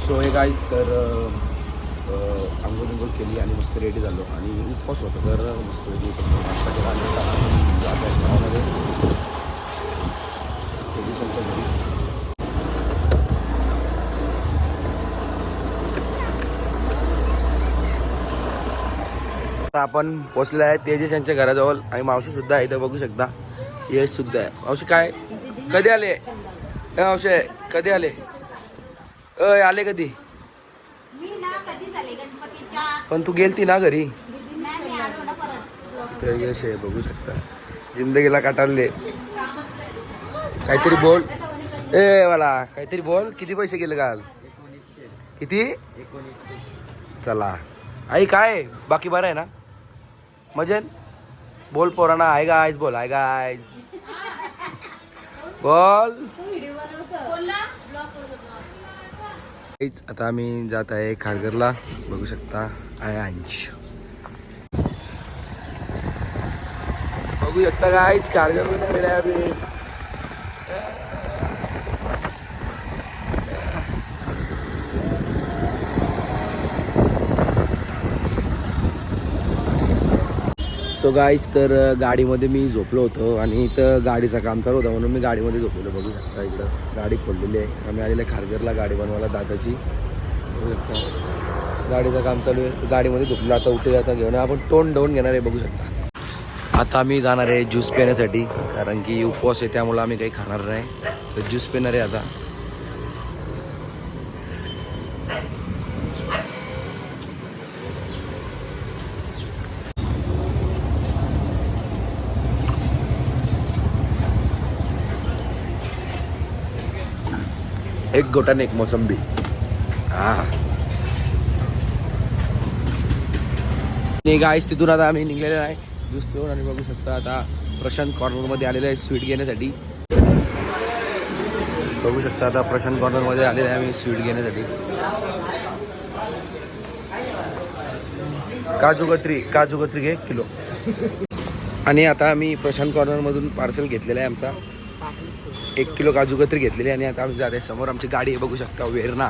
So हे guys तर आंघोळ केली आणि मस्त रेडी झालो आणि उपवास होता तर मस्त नाश्ता केला आणि जात आहे गावामध्ये तेजसांच्या घरी. आता आपण पोचले आहे तेजस यांच्या घराजवळ आणि मावशी सुद्धा आहे इथं बघू शकता. यश सुद्धा आहे. मावशी काय कधी आले? मावशी कधी आले? आले कधी? पण तू गेलती ना घरी. यश आहे बघू शकता. जिंदगीला काटारले. काहीतरी बोल मला काहीतरी बोल. किती पैसे गेले का आज? किती? चला आई काय बाकी बरं आहे ना? मजेन बोल पोरांना. आहे गायज बोल. आहे गायज बोल. आता आम्ही जात आहे खारघरला बघू शकता. आहे अंश बघू शकता गायज खारघरला गेलाय आम्ही. सो गाईज तर गाडीमध्ये मी झोपलो होतो आणि इथं गाडीचं काम चालू होतं म्हणून मी गाडीमध्ये झोपलो. बघू शकता इकडं गाडी खोललेली आहे. आम्ही आलेले खारघरला गाडी बनवायला दादाची. बघू शकता गाडीचं काम चालू आहे. गाडीमध्ये झोपलो. आता उठले आता घेऊन आपण तोंड डवून घेणार आहे बघू शकता. आता आम्ही जाणार आहे ज्यूस पिण्यासाठी कारण की उपवास आहे त्यामुळं आम्ही काही खाणार नाही तर ज्यूस पिणार आहे आता. एक गोटन एक मोसंबी. गाईस तिथून आता आम्ही निघलेलो आहे ज्यूस पिऊन आणि बघू शकता आता प्रशांत कॉर्नरमध्ये आलेलं आहे स्वीट घेण्यासाठी. बघू शकता आता प्रशांत कॉर्नरमध्ये आलेलं आहे आम्ही स्वीट घेण्यासाठी. काजू कतरी 1 किलो. आणि आता आम्ही प्रशांत कॉर्नरमधून पार्सल घेतलेलं आहे आमचा 1 किलो काजू कतरी घेतलेली आणि आता आम्ही जाते. समोर आमची गाडी आहे बघू शकता वेरणा.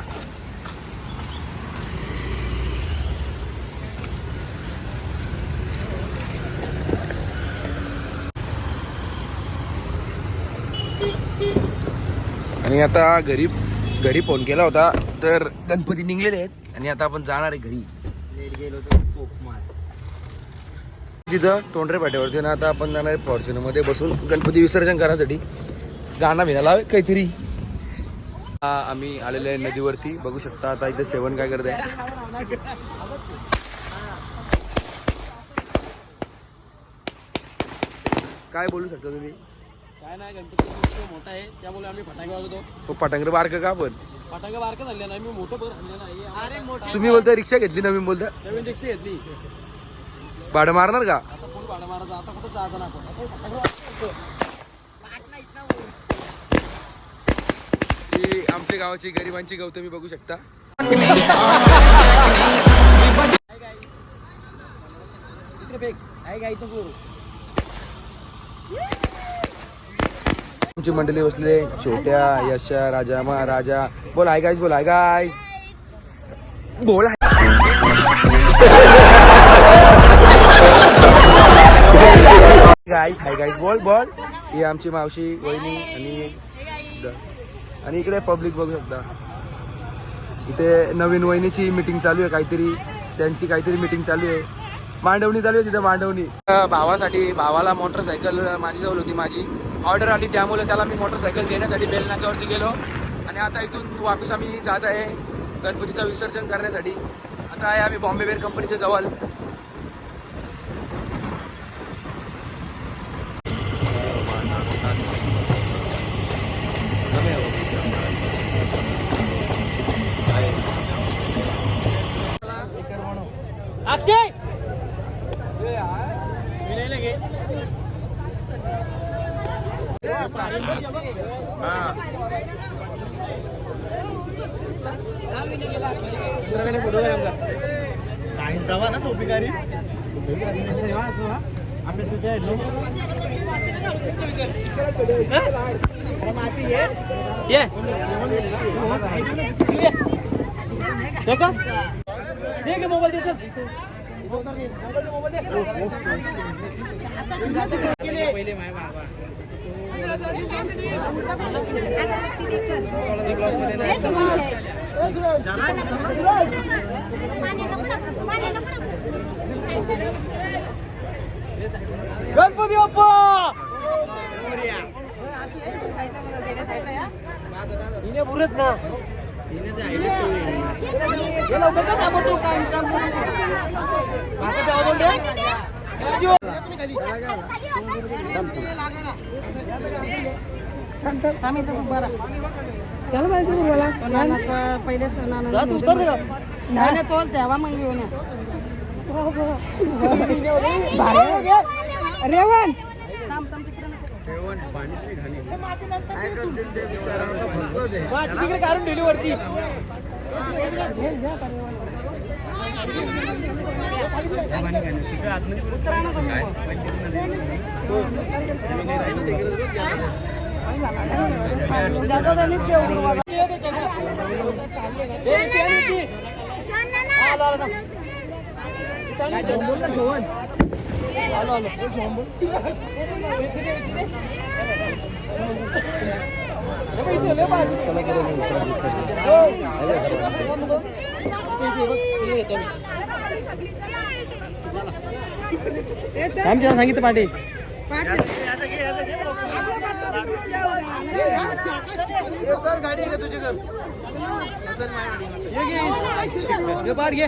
आणि आता घरी फोन केला होता तर गणपती निघलेले आहेत आणि आता आपण जाणार आहे घरी. तिथं तोंडरे पाट्यावरती ना आता आपण जाणार आहे फॉर्च्युनरमध्ये बसून गणपती विसर्जन करण्यासाठी. गाणं भिना लावे काहीतरी. आम्ही आलेले आहे नदीवरती बघू शकता. आता इथं सेवन काय करत आहे काय बोलू शकता तुम्ही? काय नाही गणपती मोठा आहे त्यामुळे आम्ही फटाके वाजवतो. फटांगर बारकं का पण फटाके बारकं झाले ना. मी मोठं बरं झाले नाही. अरे मोठा तुम्ही बोलता रिक्षा घेतली नवीन बोलता. नवीन रिक्षा घेतली. भाडं मारणार का? आता कोण भाडं मारायचं? आता कुठं जायचं ना आपण. ही आमच्या गावाची गरिबांची गौतमी बघू शकता. तुमची मंडळी बसले छोट्या यशा राजा महाराजा. बोल हाय गाईज. बोल हाय गाईज. बोल गाईज. Hi guys. बोल बोल. ही आमची मावशी वहिनी आणि इकडे पब्लिक बघू शकता. इथे नवीन वहिनीची मीटिंग चालू आहे काहीतरी. त्यांची काहीतरी मीटिंग चालू आहे. मांडवणी चालू आहे तिथं मांडवणी. भावाला मोटरसायकल माझ्याजवळ होती. माझी ऑर्डर आली त्यामुळे त्याला मी मोटरसायकल देण्यासाठी बेल नाक्यावरती गेलो आणि आता इथून वापस आम्ही जात आहे गणपतीचं विसर्जन करण्यासाठी. आता आहे आम्ही बॉम्बे बेर कंपनीच्या जवळ. अक्षय ना टोपीकारी माती त्याचा ठीक आहे मोबाईल द्यायचं पहिले माय बाबा गणपती बाप्पा हिने पुरत ना त्याला जायचं बोला पहिले नाही तो तेव्हा मग घेऊन रेवण तिकडे काढून ठेवली वरती सांगितलं पाठी गाडी तुझी घर घे